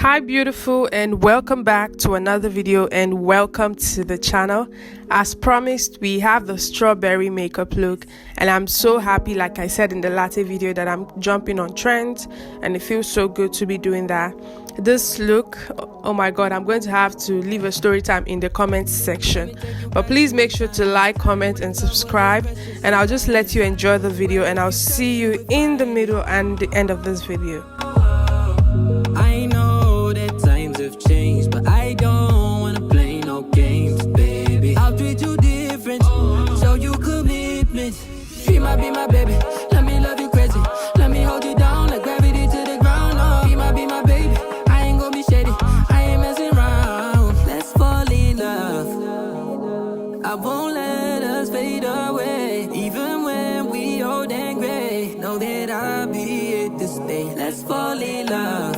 Hi beautiful, and welcome back to another video, and welcome to the channel. As promised, we have the strawberry makeup look, and I'm so happy, like I said in the latter video, that I'm jumping on trends, and it feels so good to be doing that. This look, oh my god, I'm going to have to leave a story time in the comments section, but please make sure to like, comment and subscribe, and I'll just let you enjoy the video, and I'll see you in the middle and the end of this video. I know that times have changed, but I don't wanna play no games, baby. I'll treat you different, show you commitment. She might be my baby, let me love you crazy. Let me hold you down like gravity to the ground. Oh, be my baby, I ain't gonna be shady, I ain't messing around. Let's fall in love, I won't let us fade away. Even when we old and gray, know that I'll be here to stay. Let's fall in love,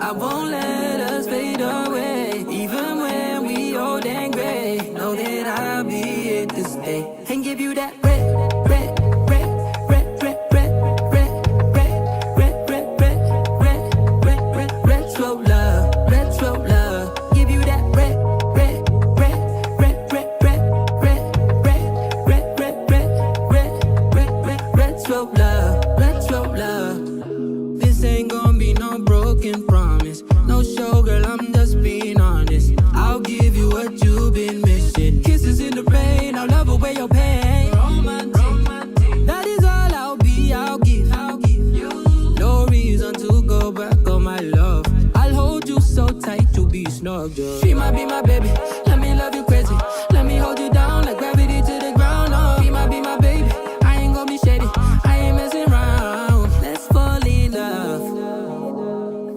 I won't let us fade away. Even when we old and gray, know that I'll be here to stay. And give you that red slow love. Give you that red slow love. This ain't gonna be no broken promise. No show, girl, I'm just being honest. I'll give you what you've been missing. Kisses in the rain, I'll love away your pain. Romantic. That is all I'll give you. No reason to go back on my love. I'll hold you so tight you'll be snug. She might be my baby, let me love you crazy. Let me hold you down like gravity to the ground. Oh, be my baby, I ain't gonna be shady, I ain't messing around. Let's fall in love,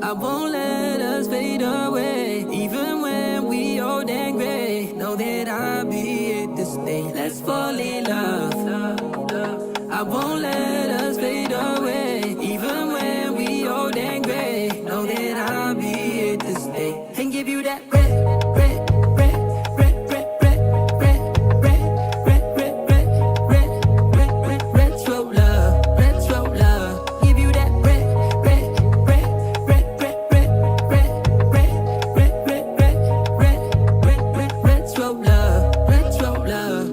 I won't let us fade away. Even when we old and gray, know that I'll be here to stay. Let's fall in love, I won't let us fade away. Even when we old and gray, know that I'll be here to stay. And give you that slow love. Give you that slow love.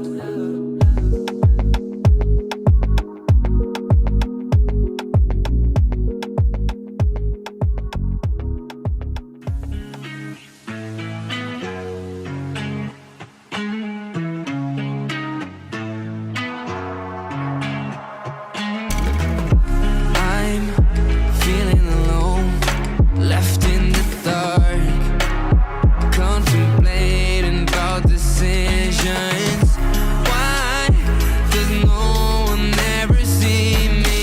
I'm feeling alone, left in the dark, contemplating about decisions. Why does no one ever see me?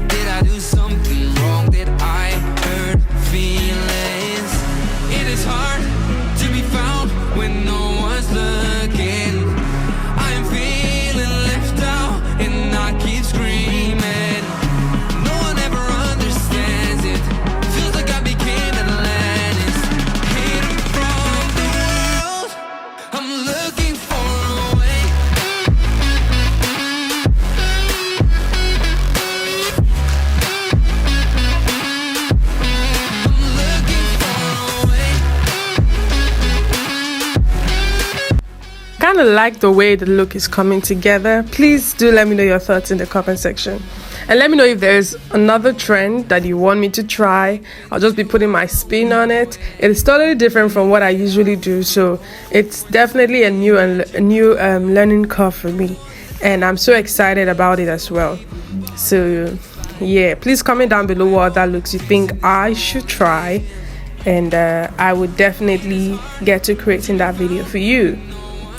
Did I do something wrong? Did I hurt feelings? It is hard to be found when no one's looking. I am feeling left out and I keep screaming. No one ever understands it. Feels like I became Atlantis, hidden from the world. I'm looking for a way. I'm looking for a way. Kind of like the way the look is coming together. Please do let me know your thoughts in the comment section, and let me know if there's another trend that you want me to try. I'll just be putting my spin on it. It's totally different from what I usually do, so it's definitely a new learning curve for me, and I'm so excited about it as well. So yeah, please comment down below what other looks you think I should try, and I would definitely get to creating that video for you.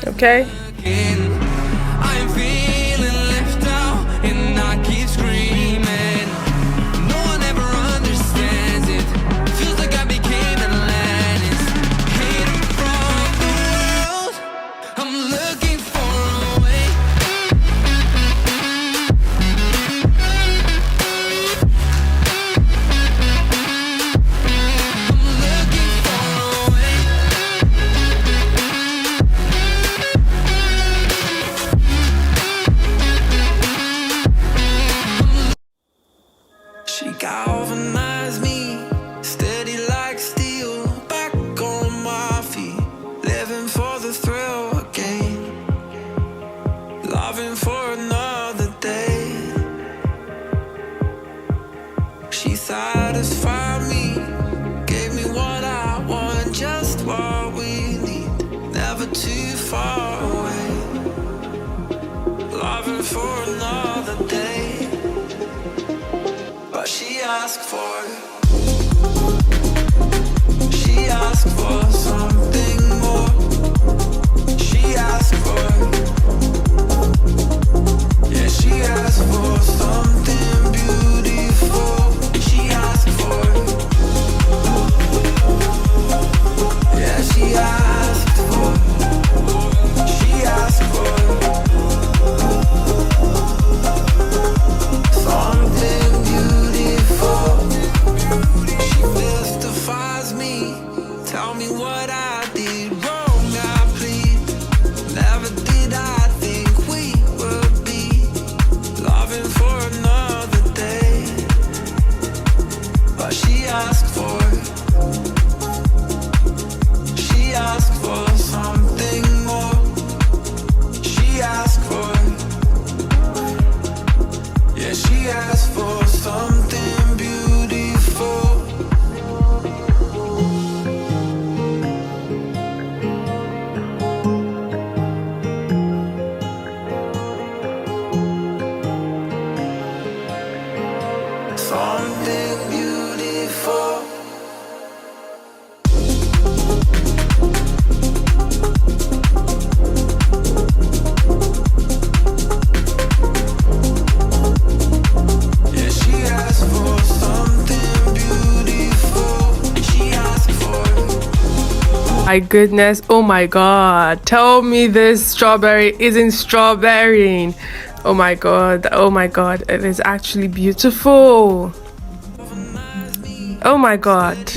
Okay, I'm feeling left out and I keep screaming. No one ever understands it. Feels like I became Atlantis, hidden from the world. I'm looking for a way. I'm looking for a way. satisfied me, gave me what I want, just what we need, never too far away, loving for another day. But she asked for something more. She asked for, yeah, she asked for something beautiful. She asked for, yeah, she asked for, something beautiful. She mystifies me. Tell me what I did wrong, I plead. Never did I think we would be loving for another day. But she asked for something more. She asked for, yeah, she asked for something beautiful. Something beautiful. Yeah, she asked for something beautiful. She asked for. My goodness, oh my god, tell me this strawberry isn't strawberrying. Oh my god, it is actually beautiful. Oh my god,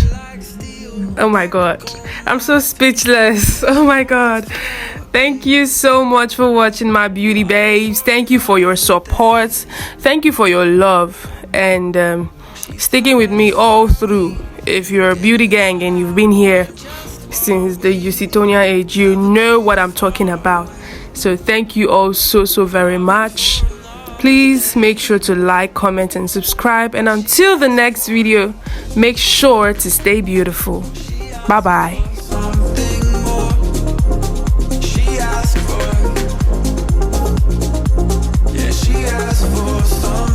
I'm so speechless. Oh my god. Thank you so much for watching, my beauty babes. Thank you for your support, thank you for your love, and sticking with me all through. If you're a beauty gang and you've been here since the Usitonia age, you know what I'm talking about. So thank you all so very much. Please make sure to like, comment and subscribe, and until the next video, make sure to stay beautiful. Bye bye. She asked for something.